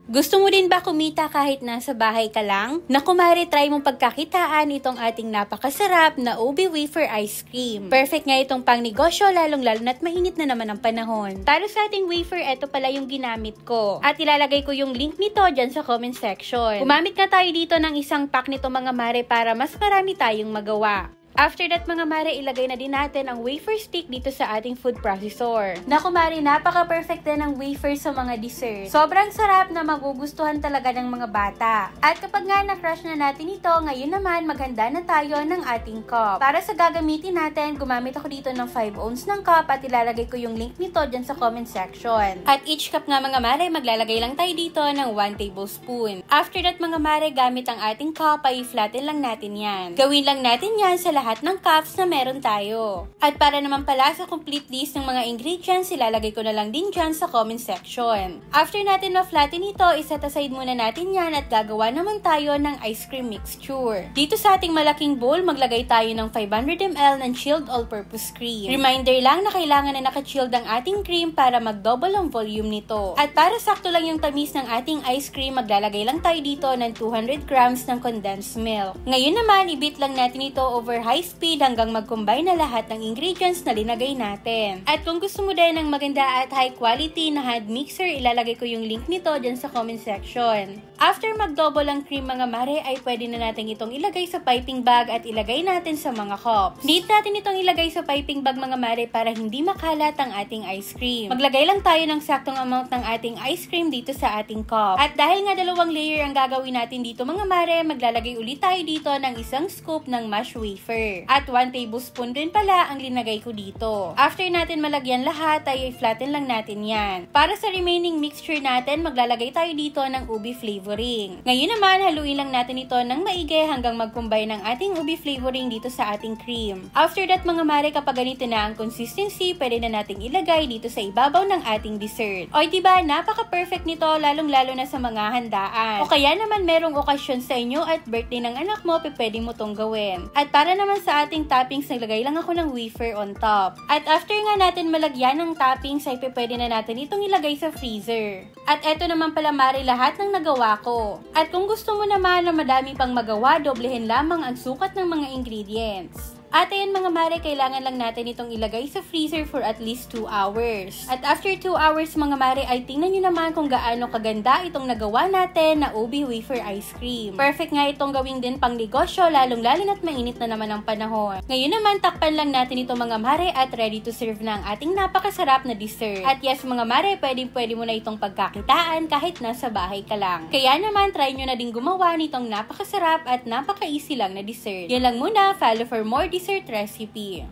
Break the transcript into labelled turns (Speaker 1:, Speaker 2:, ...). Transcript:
Speaker 1: Gusto mo din ba kumita kahit nasa bahay ka lang? Naku mare, try mong pagkakitaan itong ating napakasarap na ube wafer ice cream. Perfect nga itong pang negosyo, lalong-lalo na't mainit na naman ang panahon. Para sa ating wafer, ito pala yung ginamit ko. At ilalagay ko yung link nito dyan sa comment section. Gumamit na tayo dito ng isang pack nito mga mare para mas marami tayong magawa. After that mga mare, ilagay na din natin ang wafer stick dito sa ating food processor. Naku mare, napaka-perfect din ng wafer sa mga dessert. Sobrang sarap na magugustuhan talaga ng mga bata. At kapag nga na-crush na natin ito, ngayon naman maghanda na tayo ng ating cup. Para sa gagamitin natin, gumamit ako dito ng 5 ounce ng cup at ilalagay ko yung link nito dyan sa comment section. At each cup nga mga mare, maglalagay lang tayo dito ng 1 tablespoon. After that mga mare, gamit ang ating cup ay flatten lang natin yan. Gawin lang natin yan sa lahat ng cups na meron tayo. At para naman pala sa complete list ng mga ingredients, ilalagay ko na lang din dyan sa comment section. After natin ma-flatten ito, iset aside muna natin yan at gagawa naman tayo ng ice cream mixture. Dito sa ating malaking bowl, maglagay tayo ng 500 ml ng chilled all-purpose cream. Reminder lang na kailangan na naka-chilled ang ating cream para mag-double ang volume nito. At para sakto lang yung tamis ng ating ice cream, maglalagay lang tayo dito ng 200 grams ng condensed milk. Ngayon naman, i-beat lang natin ito over high speed hanggang mag-combine na lahat ng ingredients na linagay natin. At kung gusto mo din ng maganda at high quality na hand mixer, ilalagay ko yung link nito dyan sa comment section. After mag-double ang cream mga mare, ay pwede na natin itong ilagay sa piping bag at ilagay natin sa mga cups. Need natin itong ilagay sa piping bag mga mare para hindi makalat ang ating ice cream. Maglagay lang tayo ng saktong amount ng ating ice cream dito sa ating cup. At dahil nga dalawang layer ang gagawin natin dito mga mare, maglalagay ulit tayo dito ng isang scoop ng mashed wafer. At 1 tablespoon din pala ang linagay ko dito. After natin malagyan lahat, ay flatten lang natin yan. Para sa remaining mixture natin, maglalagay tayo dito ng ube flavoring. Ngayon naman, haluin lang natin ito ng maigi hanggang mag-combine ng ating ube flavoring dito sa ating cream. After that mga mare, kapag ganito na ang consistency, pwede na nating ilagay dito sa ibabaw ng ating dessert. O diba, napaka-perfect nito lalong-lalo na sa mga handaan. O kaya naman merong okasyon sa inyo at birthday ng anak mo, pwede mo tong gawin. At para naman sa ating toppings, naglagay lang ako ng wafer on top. At after nga natin malagyan ng toppings, ay pwede na natin itong ilagay sa freezer. At eto naman pala mare, lahat ng nagawa ko. At kung gusto mo naman na madami pang magawa, doblehin lamang ang sukat ng mga ingredients. At ayan mga mare, kailangan lang natin itong ilagay sa freezer for at least 2 hours. At after 2 hours mga mare, ay tingnan nyo naman kung gaano kaganda itong nagawa natin na ube wafer ice cream. Perfect nga itong gawing din pang negosyo, lalong-lalo na't mainit na naman ang panahon. Ngayon naman, takpan lang natin ito mga mare at ready to serve na ang ating napakasarap na dessert. At yes mga mare, pwede mo na itong pagkakitaan kahit nasa bahay ka lang. Kaya naman, try nyo na din gumawa nitong napakasarap at napaka-easy lang na dessert. Yan lang muna, follow for more dessert recipe.